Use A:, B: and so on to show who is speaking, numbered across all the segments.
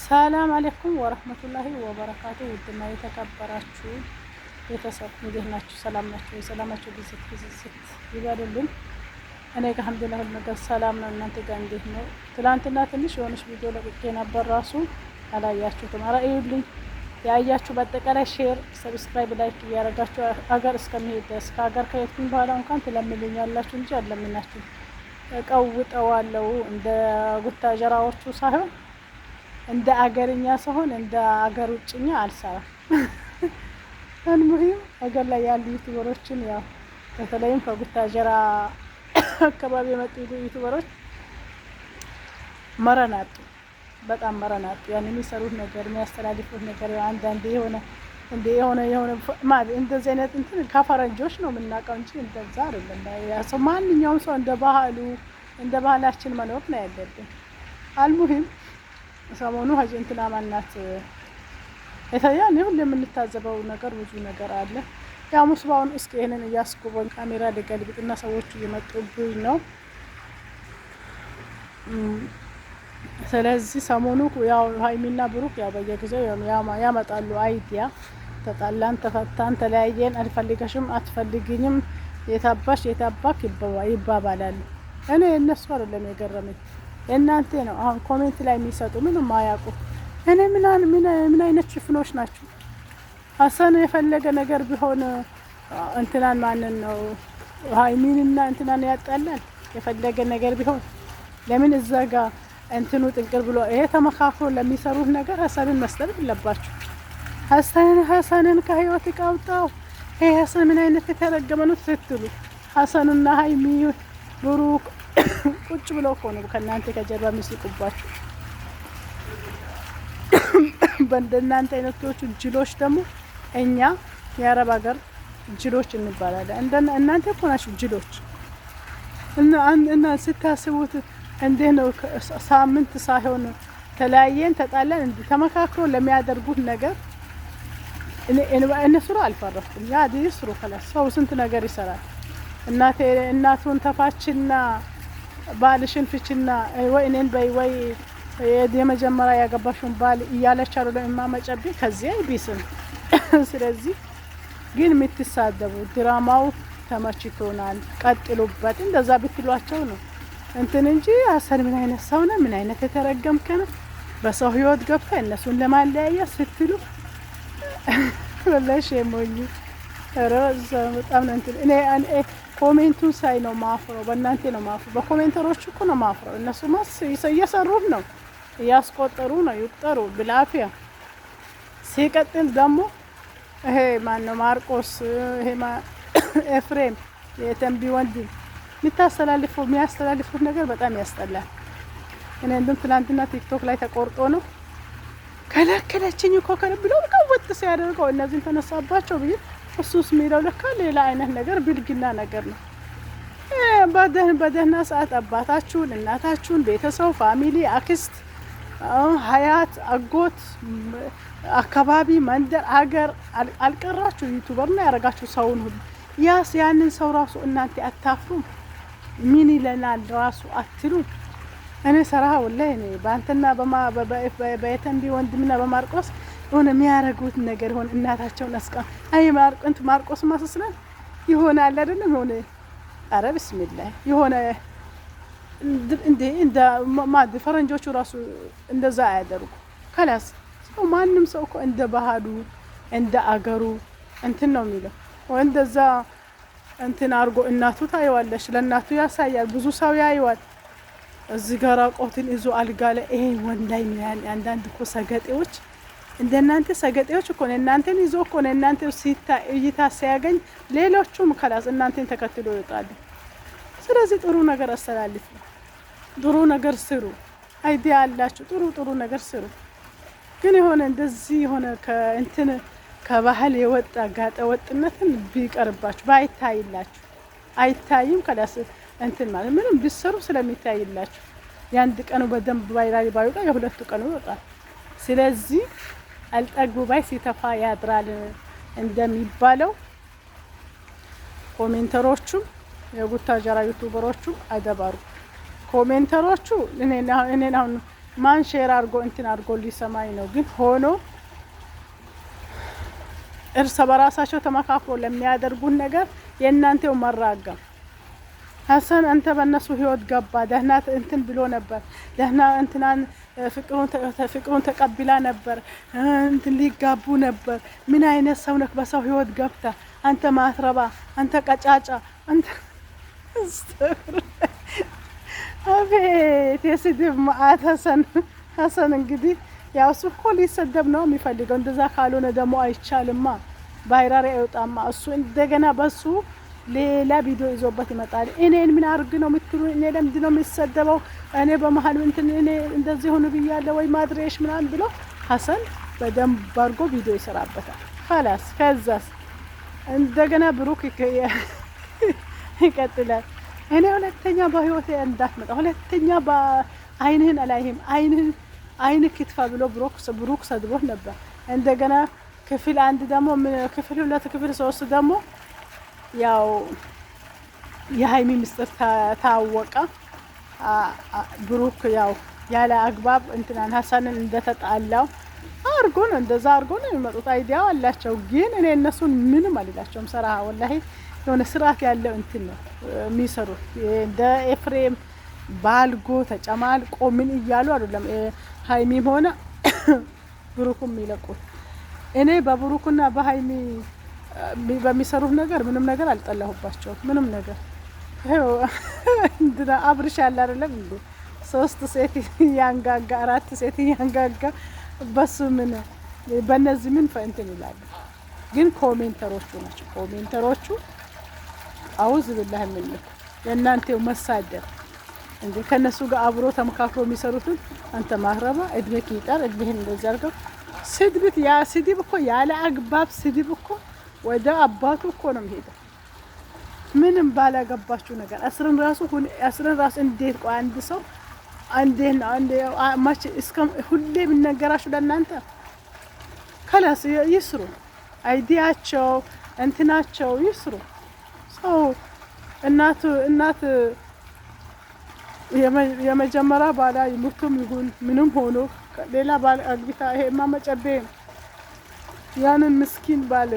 A: ሰላም አለይኩም ወረህመቱላሂ ወበረካቱ። ውድና የተከበራችሁ ቤተሰብ እንዴት ናችሁ? ሰላም ናችሁ? የሰላማችሁ ብዝት ይበልልን። እኔ ጋር አልሐምዱሊላህ ሁሉ ነገር ሰላም ነው። እናንተ ጋር እንዴት ነው? ትላንትና ትንሽ የሆነች ቪዲዮ ለቅቄ ነበር፣ ራሱ አላያችሁትም። ኧረ እዩልኝ። ያያችሁ በአጠቃላይ ሼር፣ ሰብስክራይብ፣ ላይክ እያደረጋችሁ አገር እስከሚሄድ ድረስ ከሀገር ከሄድኩኝ በኋላ እንኳን ትለምሉኛላችሁ እንጂ አለምናችሁ እቀውጠዋለሁ እንደ ጉታጀራዎቹ ሳይሆን እንደ አገርኛ ሳይሆን እንደ አገር ውጭኛ አልሰራም። አንሙሂም አገር ላይ ያሉ ዩቲዩበሮችን ያው በተለይም ከጉታጀራ አካባቢ የመጡ ዩቲዩበሮች መረናጡ፣ በጣም መረናጡ። ያን የሚሰሩት ነገር የሚያስተላልፉት ነገር አንዳንዴ የሆነ እንደዚህ አይነት እንትን ከፈረንጆች ነው የምናውቀው እንጂ እንደዛ አይደለም። ሰው ማንኛውም ሰው እንደ ባህላችን መኖር ነው ያለብን። አልሙሂም ሰሞኑ ሀጂ እንትና ማናት የተያኔ ሁሉ የምንታዘበው ነገር ብዙ ነገር አለ። ያው ሙስባውን እስኪ ይሄንን እያስጎበኝ ካሜራ ልገልብጥና ሰዎቹ እየመጡብኝ ነው። ስለዚህ ሰሞኑ ያው ሀይሚና ብሩክ ያው በየጊዜው ያመጣሉ አይዲያ። ተጣላን፣ ተፈታን፣ ተለያየን፣ አልፈልገሽም፣ አትፈልግኝም፣ የታባሽ የታባክ ይባባላሉ። እኔ እነሱ አይደለም የገረመኝ እናንተ ነው። አሁን ኮሜንት ላይ የሚሰጡ ምንም ማያውቁ እኔ ምን አይነት ሽፍኖች ናቸው? ሀሰን የፈለገ ነገር ቢሆን እንትናን ማንን ነው ሀይሚንና እንትናን ያጣላል። የፈለገ ነገር ቢሆን ለምን እዛ ጋ እንትኑ ጥንቅር ብሎ ይሄ ተመካክሮ ለሚሰሩት ነገር ሀሰንን መስጠት አለባቸው። ሀሰንን ከህይወት ይቃውጣው። ይሄ ሀሰን ምን አይነት የተረገመ ነው ስትሉ ሀሰንና ሀይሚ ብሩክ ቁጭ ብለው እኮ ነው ከእናንተ ከጀርባ የሚስቁባችሁ። በእንደናንተ አይነቶቹ ጅሎች ደግሞ እኛ የአረብ ሀገር ጅሎች እንባላለን። እናንተ እኮ ናችሁ ጅሎች። እና ስታስቡት እንዴት ነው ሳምንት ሳይሆን ተለያየን ተጣላን እንዴ ተመካክሮ ለሚያደርጉት ነገር እነሱ አልፈረኩም። ያ ዲስሩ ከላስ ሰው ስንት ነገር ይሰራል። እናቱን ተፋችና ባልሽን ፍችና ወይ እኔን በይ ወይ የመጀመሪያ ያገባሽውን ባል እያለች አሉ ለማመጨብ ከዚህ አይቢስም። ስለዚህ ግን የምትሳደቡ ድራማው ተመችቶናል፣ ቀጥሉበት፣ እንደዛ ብትሏቸው ነው እንትን እንጂ ሀሰን ምን አይነት ሰው ነው? ምን አይነት የተረገምከ ነው? በሰው ህይወት ገብታ እነሱን ለማለያየት ስትሉ ወላሽ የሞኝ ረዛ በጣም ነው እንትን እኔ ኮሜንቱን ሳይ ነው ማፍረው። በእናንተ ነው ማፍረው። በኮሜንተሮች እኮ ነው ማፍረው። እነሱ እየሰሩት ነው፣ እያስቆጠሩ ነው። ይቁጠሩ ብላፊያ። ሲቀጥል ደግሞ ይሄ ማነው ማርቆስ፣ ይሄ ኤፍሬም የተንቢ ወንድም የሚያስተላልፉት ነገር በጣም ያስጠላል። እኔ እንደውም ትናንትና ቲክቶክ ላይ ተቆርጦ ነው ከለከለችኝ እኮ ብለው ቀወጥ ሲያደርገው እነዚህን ተነሳባቸው ብዬ እሱስ የሚለው ለካ ሌላ አይነት ነገር ብልግና ነገር ነው። በደህና ሰዓት አባታችሁን፣ እናታችሁን፣ ቤተሰብ፣ ፋሚሊ፣ አክስት፣ ሀያት፣ አጎት፣ አካባቢ፣ መንደር፣ ሀገር አልቀራችሁ ዩቱበር ነው ያደረጋችሁ ሰውን ሁሉ። ያንን ሰው ራሱ እናንተ አታፍሩም? ምን ይለናል ራሱ አትሉ? እኔ ሰራህ ወላሂ እኔ በአንተና በየተንቢ ወንድምና በማርቆስ ሆነ የሚያረጉት ነገር ሆነ እናታቸውን አስቃ አይ ማርቆስ ማስስለን ይሆናል አይደለም ሆነ አረ ቢስሚላህ የሆነ እንደ ፈረንጆቹ ራሱ እንደዛ አያደርጉ። ከላስ ሰው ማንም ሰው እኮ እንደ ባህሉ እንደ አገሩ እንትን ነው የሚለው። ወንደዛ እንትን አርጎ እናቱ ታይዋለሽ፣ ለእናቱ ያሳያል፣ ብዙ ሰው ያይዋል። እዚህ ጋር ቆትን ይዞ አልጋ ላይ ይሄ ወንዳይ ነው። አንዳንድ እኮ ሰገጤዎች እንደናንተ ሰገጤዎች እኮ ነው። እናንተን ይዞ እኮ ነው እናንተ እይታ ሲያገኝ ሌሎቹም ከላስ እናንተን ተከትሎ ይወጣሉ። ስለዚህ ጥሩ ነገር አስተላልፉ፣ ጥሩ ነገር ስሩ። አይዲያ አላችሁ፣ ጥሩ ነገር ስሩ። ግን የሆነ እንደዚህ የሆነ ከእንትን ከባህል የወጣ ጋጠ ወጥነትን ቢቀርባችሁ ባይታይላችሁ፣ አይታይም ከላስ እንትን ማለት ምንም ቢሰሩ ስለሚታይላችሁ የአንድ ቀኑ በደንብ ባይራሪ ባይወጣ የሁለቱ ቀኑ ይወጣል። ስለዚህ አልጠግቡ ባይ ሲተፋ ያድራል እንደሚባለው ኮሜንተሮቹም የጉታጀራ ዩቲዩበሮቹም አደባሩ። ኮሜንተሮቹ እኔን አሁን ማን ሼር አድርጎ እንትን አድርጎ ሊሰማኝ ነው? ግን ሆኖ እርስ በራሳቸው ተመካክሮ ለሚያደርጉን ነገር የእናንተው መራገም ሀሰን አንተ በእነሱ ህይወት ገባ ደህና እንትን ብሎ ነበር ደህና እንትናን ፍቅሩን ተቀብላ ነበር እንትን ሊጋቡ ነበር። ምን አይነት ሰው ነክ በሰው ህይወት ገብታ አንተ ማትረባ አንተ ቀጫጫ አንተ አቤት የስድብ መዓት ሀሰን እንግዲህ ያው እሱ እኮ ሊሰደብ ነው የሚፈልገው። እንደዛ ካልሆነ ደግሞ አይቻልማ ባይራሪ አይወጣማ። እሱ እንደገና በሱ ሌላ ቪዲዮ ይዞበት ይመጣል። እኔን ምን አርግ ነው የምትሉ? እኔ ለምንድን ነው የሚሰደበው? እኔ በመሀል እንትን እኔ እንደዚህ ሆነ ብያለሁ ወይ ማድረሽ ምናምን ብሎ ሀሰን በደንብ አድርጎ ቪዲዮ ይሰራበታል። خلاص ከዛስ እንደገና ብሩክ ይቀጥላል። እኔ ሁለተኛ በህይወቴ እንዳትመጣ ሁለተኛ በአይንህን አላይህም አይን ክትፋ ብሎ ብሩክ ሰድቦት ነበር። እንደገና ክፍል 1 ደግሞ ክፍል 2 ክፍል 3 ደግሞ ያው የሀይሚ ምስጢር ታወቀ። ብሩክ ያው ያለ አግባብ እንትናን ሀሰንን እንደተጣላው አርጎ ነው እንደዛ አርጎ ነው የሚመጡት። አይዲያው አላቸው ግን እኔ እነሱን ምንም አልላቸውም። ሰራሃ ወላሂ የሆነ ስርዓት ያለው እንትን ነው የሚሰሩት። እንደ ኤፍሬም ባልጎ ተጨማልቆ ምን እያሉ አይደለም ሀይሚም ሆነ ብሩክም ይለቁት። እኔ በብሩክና በሀይሚ በሚሰሩት ነገር ምንም ነገር አልጠላሁባቸው ምንም ነገር። ይሄው እንትና አብርሽ ያለ አይደለም እንዴ 3 ሴት ያንጋጋ 4 ሴት ያንጋጋ በሱ ምን በእነዚህ ምን ፈንትን ይላሉ። ግን ኮሜንተሮቹ ናቸው ኮሜንተሮቹ አውዝ بالله ምን የእናንተው መሳደብ እንዴ ከነሱ ጋር አብሮ ተመካክሮ የሚሰሩትን አንተ ማህረባ እድሜክ ይጣር እድሜህን እንደዚህ አድርገው ስድብት ያ ስድብ እኮ ያለ አግባብ ስድብ እኮ ወደ አባቱ እኮ ነው የሚሄደው። ምንም ባላገባችሁ ነገር አስረን ራሱ እንዴት ቆይ አንድ ሰው አንዴ ማች እስከ ሁሌ ብነገራችሁ ለእናንተ ከላስ ይስሩ አይዲያቸው እንትናቸው ይስሩ። ሰው እናት የመጀመሪያ ባላ ይሙቱም ይሁን ምንም ሆኖ ሌላ ባል አግቢታ ይሄ ማመጨቤ ያንን ምስኪን ባል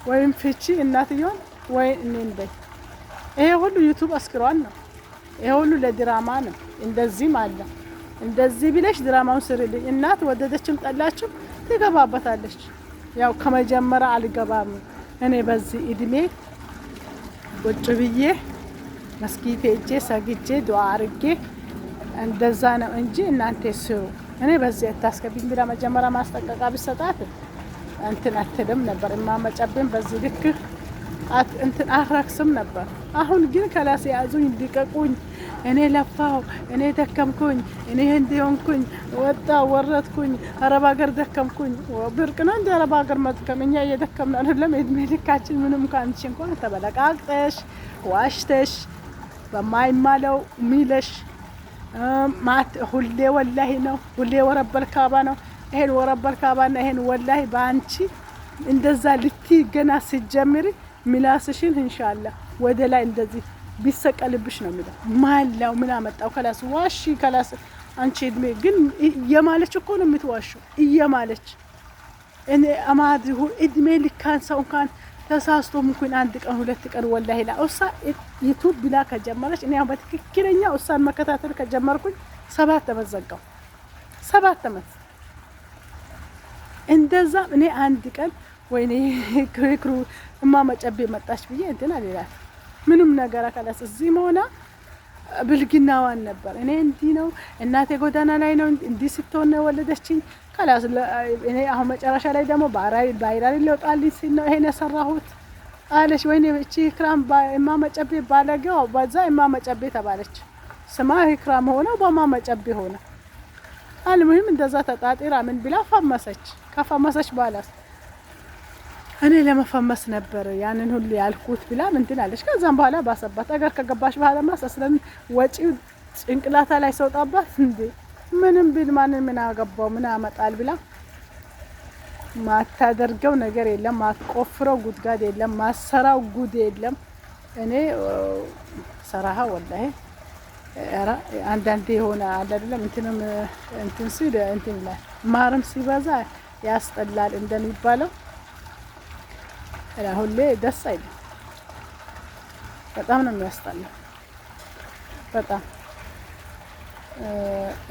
A: ወይም ፍቺ እናትየውን ወይ እኔን በይ ይሄ ሁሉ ዩቲዩብ አስክሯን ነው። ይሄ ሁሉ ለድራማ ነው። እንደዚህ ማለት እንደዚህ ቢለሽ ድራማውን ስርልኝ። እናት ወደደችም ጠላችም ትገባበታለች። ያው ከመጀመሪያ አልገባም እኔ በዚህ እድሜ ቁጭ ብዬ መስጊድ ሄጄ ሰግጄ ዱዓ አርጌ እንደዛ ነው እንጂ እናንተ ስሩ እኔ በዚህ አታስከብኝ ብላ መጀመሪያ ማስጠንቀቂያ ቢሰጣት እንትን አትልም ነበር። እማመጨብን በዚህ ልክ እንትን አራክስም ነበር። አሁን ግን ከላስ ያዙኝ እንዲቀቁኝ እኔ ለፋው እኔ ደከምኩኝ እኔ እንዲሆንኩኝ ወጣ ወረድኩኝ አረብ ሀገር ደከምኩኝ። ብርቅ ነው እንደ አረብ ሀገር መድከም። እኛ እየደከምን አይደለም እድሜ ልካችን ምንም ካንቺ እንኳን ተበለቃቅጠሽ ዋሽተሽ በማይማለው ሚለሽ ማት ሁሌ ወላሂ ነው ሁሌ ወረበል ካባ ነው። ይሄን ወረበል ካባና ይሄን ወላሂ ባንቺ እንደዛ ልቲ ገና ሲጀምሪ ሚላስሽን ኢንሻአላህ ወደ ላይ እንደዚህ ቢሰቀልብሽ ነው የሚለው። ማላው ምን አመጣው ከላስ ዋሺ ከላስ አንቺ እድሜ ግን እየማለች እኮ ነው የምትዋሽው እየማለች እኔ አማድሁ እድሜ ልካን ሰው እንኳን ተሳስቶ ምኩን አንድ ቀን 2 ቀን ወላሂ ላ ኡሳ ዩቲዩብ ብላ ከጀመረች እኔ አሁን በትክክለኛ ኡሳን መከታተል ከጀመርኩኝ 7 ዓመት ዘጋው 7 ዓመት እንደዛ እኔ አንድ ቀን ወይኔ ክሩ እማመጨቤ መጣች ብዬ እንትና ሌላት ምንም ነገር አካላስ እዚህ ሆና ብልግናዋን ነበር። እኔ እንዲህ ነው እናቴ ጎዳና ላይ ነው እንዲህ ስትሆን ነው ወለደችኝ ካላስ እኔ አሁን መጨረሻ ላይ ደግሞ ባይራሪ ለውጣልኝ ሲል ነው ይሄን ያሰራሁት አለች። ወይኔ እቺ ኢክራም እማመጨቤ ባለገው በዛ እማመጨቤ ተባለች። ስማ ኢክራም ሆነ በማመጨቤ ሆነ አልሙሂም እንደዛ ተጣጣራ ምን ብላ ፈመሰች። ከፈመሰች በኋላስ እኔ ለመፈመስ ነበር ያንን ሁሉ ያልኩት ብላ እንትን አለች። ከዛም በኋላ ባሰባት አገር ከገባሽ በኋላ ማሰስለን ወጪው ጭንቅላታ ላይ ሰውጣባት እንዴ ምንም ቢል ማንን ምን አገባው ምን አመጣል ብላ ማታደርገው ነገር የለም። ማትቆፍረው ጉድጓድ የለም። ማሰራው ጉድ የለም። እኔ ሰራሃ ወላሂ ኧረ አንዳንዴ የሆነ አለ አይደለም እንትንም እንትን ሲል እንትን ላይ ማርም ሲበዛ ያስጠላል እንደሚባለው ሁሌ ደስ አይልም። በጣም ነው የሚያስጠላው። በጣም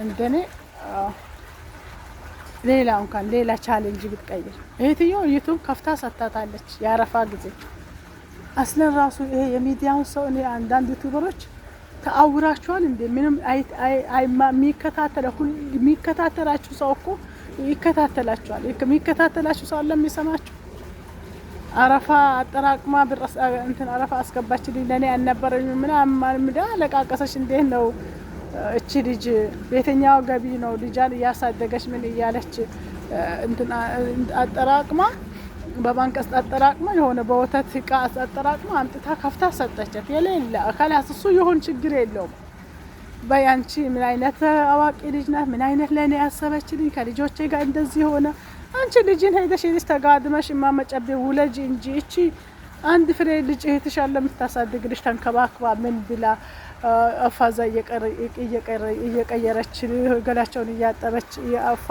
A: እንደኔ ሌላ እንኳን ሌላ ቻሌንጅ ብትቀይር እህትዮ ዩቲዩብ ከፍታ ሰታታለች። ያረፋ ጊዜ አስለን ራሱ ይሄ የሚዲያውን ሰው እኔ አንዳንድ ዩቲዩበሮች ተአውራቸዋል እንዴ? ምንም የሚከታተላችሁ ሰው እኮ ይከታተላችኋል። የሚከታተላችሁ ሰው አለ የሚሰማችሁ። አረፋ አጠራቅማ ብረስ እንትን አረፋ አስገባችልኝ ለኔ አልነበረኝ ምናምን ለቃቀሰች። እንዴት ነው እቺ ልጅ ቤተኛው ገቢ ነው ልጃን እያሳደገች ምን እያለች እንትን አጠራቅማ በባንክ አጠራቅማ የሆነ በወተት እቃ አጠራቅማ አምጥታ ከፍታ ሰጠቻት። የሌለ አካላስ እሱ ይሁን ችግር የለውም። በያንቺ ምን አይነት አዋቂ ልጅ ናት? ምን አይነት ለኔ ያሰበችልኝ ከልጆቼ ጋር እንደዚህ ሆነ። አንቺ ልጅን ሄደሽ ልጅ ተጋድመሽ ማመጨቤ ውለጅ እንጂ እቺ አንድ ፍሬ ልጅ እህትሽ አለ የምታሳድግልሽ ተንከባክባ ምን ብላ አፋዛ እየቀየረች ገላቸውን እያጠበች አፋ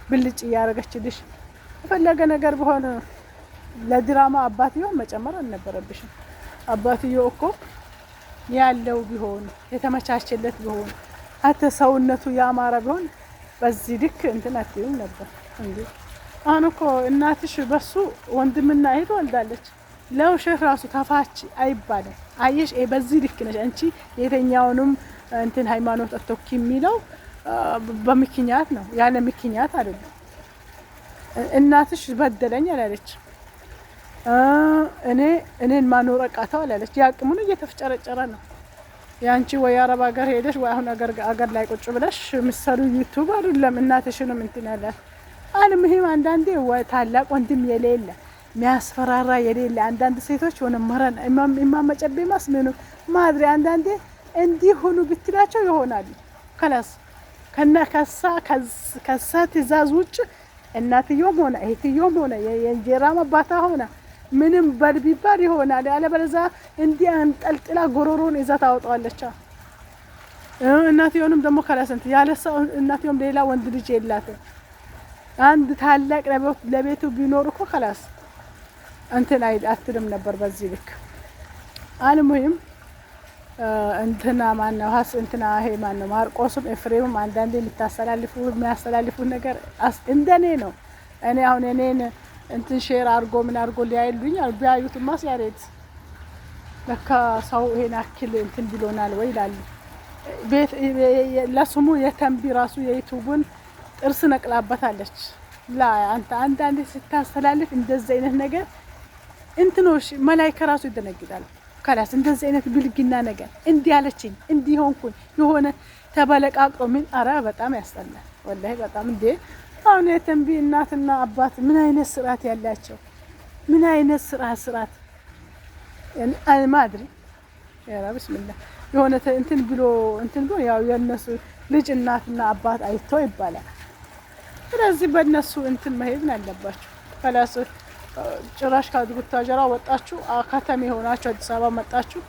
A: ብልጭ እያረገችልሽ የፈለገ ነገር በሆነ ለድራማ አባትዮ መጨመር አልነበረብሽም። አባትዮ እኮ ያለው ቢሆን የተመቻቸለት ቢሆን አተ ሰውነቱ ያማረ ቢሆን በዚህ ልክ እንትን አትይም ነበር እንዴ? አሁን እኮ እናትሽ በሱ ወንድምና እህት ወልዳለች። ለውሸት ራሱ ተፋች አይባልም። አየሽ በዚህ ልክ ነሽ አንቺ። የተኛውንም እንትን ሃይማኖት አጥቶክ የሚለው በምክንያት ነው፣ ያለ ምክንያት አይደለም። እናትሽ በደለኝ አላለች። እኔን ማኖር አቃተው አላለች። ያቅሙን እየተፍጨረጨረ ነው። ያንቺ ወይ አረብ ሀገር ሄደሽ ወይ አሁን ሀገር ላይ ቁጭ ብለሽ ምሰሉ ዩቲዩብ አይደለም እናትሽንም እንትን ያለ አልምሂም። አንዳንዴ ታላቅ ወንድም የሌለ የሚያስፈራራ የሌለ አንዳንድ ሴቶች ሆነ መረን ኢማመጨቤ ማስመኑ ማድሪ አንዳንዴ እንዲህ ሆኑ ብትላቸው ይሆናሉ። ከላስ ከሳ ትእዛዝ ውጭ እናትዮም ሆነ እህትዮም ሆነ የእንጀራ አባታ ሆነ ምንም በልቢባል ይሆናል። ያለበለዚያ እንዲህ አንጠልጥላ ጎሮሮን ይዛ ታወጣዋለች። እናትየውንም ደግሞ ከላስንት ያለሰው እናትዮም ሌላ ወንድ ልጅ የላትም። አንድ ታላቅ ለቤቱ ቢኖር እኮ ከላስ እንትን አትልም ነበር በዚህ ልክ። አልሙሂም እንትና ማነው እንትና ይሄ ማነው ማርቆስም ኤፍሬምም አንዳንዴ የሚያስተላልፉ ነገር እንደኔ ነው። እኔ አሁን እኔን እንትን ሼር አድርጎ ምን አድርጎ ሊያይሉኝ ቢያዩትማ ሲያሬት ለካ ሰው ይሄን አክል እንትን ብሎናል ወይ ይላሉ። ቤት ለስሙ የተንቢ ራሱ የዩቲዩብን ጥርስ ነቅላበታለች። ላ አንተ አንዳንዴ ስታስተላልፍ እንደዚህ አይነት ነገር እንትኖሽ መላእክት ራሱ ይደነግጣል። ከላስ እንደዚህ አይነት ብልግና ነገር እንዲህ አለችኝ እንዲህ ሆንኩኝ የሆነ ተበለቃቅጦ ምን አረ በጣም ያስጠላል ወላሂ በጣም እንዴ። አሁን የተንቢ እናትና አባት ምን አይነት ስርዓት ያላቸው ምን አይነት ስርዓት ማድሪ ያ ቢስሚላህ የሆነ እንትን ብሎ ያው የነሱ ልጅ እናትና አባት አይቶ ይባላል። ስለዚህ በእነሱ እንትን መሄድ አለባችሁ። ከላስ ጭራሽ ከቡታጀራ ወጣችሁ ከተሜ ሆናችሁ አዲስ አበባ መጣችሁ።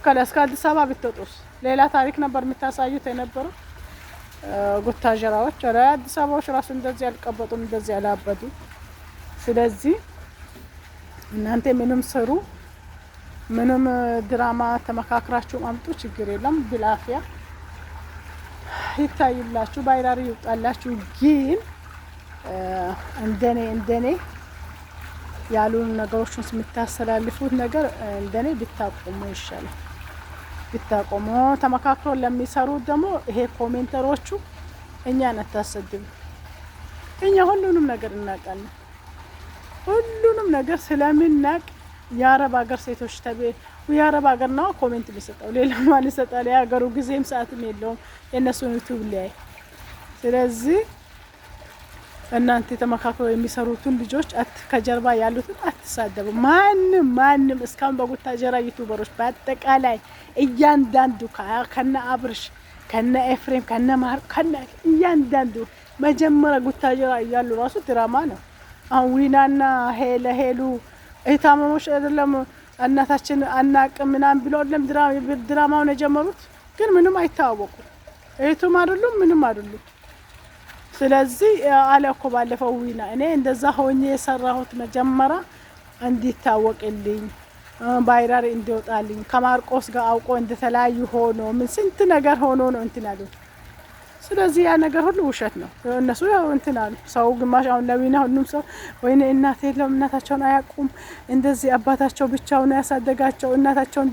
A: ከላስ ከአዲስ አበባ ብትወጡስ ሌላ ታሪክ ነበር የምታሳዩት የነበረው። ቡታጀራዎች አዲስ አበባዎች ራሱ እንደዚህ ያልቀበጡም እንደዚህ ያላበዱ። ስለዚህ እናንተ ምንም ስሩ ምንም ድራማ ተመካክራችሁ አምጡ ችግር የለም። ብላፊያ ይታይላችሁ ባይራሪ ይውጣላችሁ። ግን እንደኔ ያሉን ነገሮችን የምታስተላልፉት ነገር እንደኔ ብታቆሙ ይሻላል። ብታቆሙ ተመካክሮ ለሚሰሩት ደግሞ ይሄ ኮሜንተሮቹ እኛን አታሰድቡ። እኛ ሁሉንም ነገር እናውቃለን። ሁሉንም ነገር ስለምናውቅ የአረብ ሀገር ሴቶች የአረብ ሀገር ነው ኮሜንት ቢሰጠው ሌላ ማን ይሰጣል? የሀገሩ ጊዜም ሰዓትም የለውም የእነሱን ዩቲዩብ ላይ። ስለዚህ እናንተ ተመካክረው የሚሰሩትን ልጆች ከጀርባ ያሉትን አትሳደቡ። ማንም እስካሁን በቡታጀራ ዩቲዩበሮች በአጠቃላይ እያንዳንዱ ከነ አብርሽ ከነ ኤፍሬም ከነ ማር ከነ እያንዳንዱ መጀመሪያ ቡታጀራ እያሉ ራሱ ድራማ ነው። አሁን ዊናና ሄሉ እህታማሞች አይደለም እናታችን አናቅም ምናምን ብለው ድራማውን የጀመሩት ግን ምንም አይታወቁ እህቱም አይደሉም ምንም አይደሉም። ስለዚህ አለ እኮ ባለፈው ዊና እኔ እንደዛ ሆኜ የሰራሁት መጀመሪያ እንዲታወቅልኝ ባይራሪ እንዲወጣልኝ ከማርቆስ ጋር አውቆ እንደተለያዩ ሆኖ ምን ስንት ነገር ሆኖ ነው እንትን አሉ። ስለዚህ ያ ነገር ሁሉ ውሸት ነው። እነሱ ያው እንትን አሉ። ሰው ግማሽ አሁን ለዊና ሁሉም ሰው ወይኔ እናት የለውም እናታቸውን አያውቁም እንደዚህ አባታቸው ብቻውን ያሳደጋቸው እናታቸው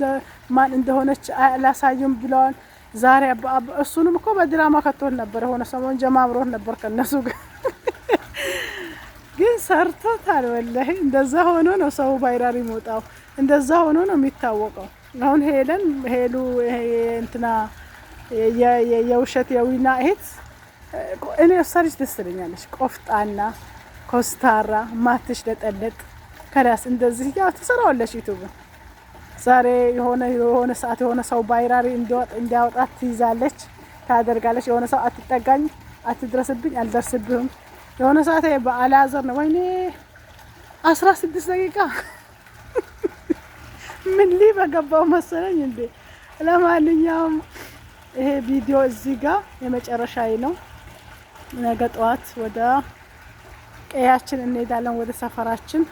A: ማን እንደሆነች አላሳዩም ብለዋል። ዛሬ እሱንም እኮ በድራማ ከቶል ነበር የሆነ ሰሞን ጀማምሮት ነበር ከነሱ ጋር ግን ሰርቶታል። ወላሂ እንደዛ ሆኖ ነው ሰው ባይራሪ ሞጣው እንደዛ ሆኖ ነው የሚታወቀው። አሁን ሄሉ እንትና የውሸት የዊና እህት እኔ እሷልጅ ደስ ትለኛለች። ቆፍጣና ኮስታራ ማትሽ ለጠለጥ ከላስ እንደዚህ ያው ትሰራዋለች ዩቲዩብ። ዛሬ የሆነ ሰዓት የሆነ ሰው ባይራሪ እንዲያወጣት ትይዛለች ታደርጋለች። የሆነ ሰው አትጠጋኝ አትድረስብኝ አልደርስብህም የሆነ ሰዓት በአላዘር ነው ወይኔ 16 ደቂቃ ምን ሊበገባው መሰለኝ እንዴ። ለማንኛውም ይሄ ቪዲዮ እዚህ ጋር የመጨረሻዬ ነው። ነገ ጠዋት ወደ ቀያችን እንሄዳለን ወደ ሰፈራችን።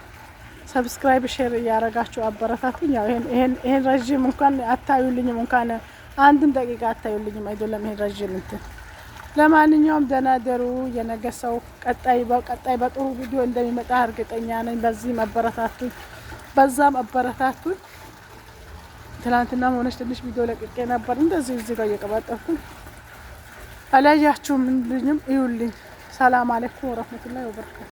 A: ሰብስክራይብ ሼር እያረጋችሁ አበረታቱኝ። ያው ይሄን ረጅም እንኳን አታዩልኝም እንኳን አንድም ደቂቃ አታዩልኝም አይደለም ይሄን ረጅም እንትን። ለማንኛውም ደህና ደሩ። የነገ ሰው ቀጣይ በጥሩ ቪዲዮ እንደሚመጣ እርግጠኛ ነኝ። በዚህ አበረታቱኝ በዛም አበረታቱኝ። ትላንትና ሆነች ትንሽ ቪዲዮ ለቅቄ ነበር እንደዚህ እዚህ ጋር እየቀባጠርኩኝ አላያችሁም? ምንድነው እዩልኝ። ሰላም አለይኩም ወራህመቱላሂ ወበረካቱ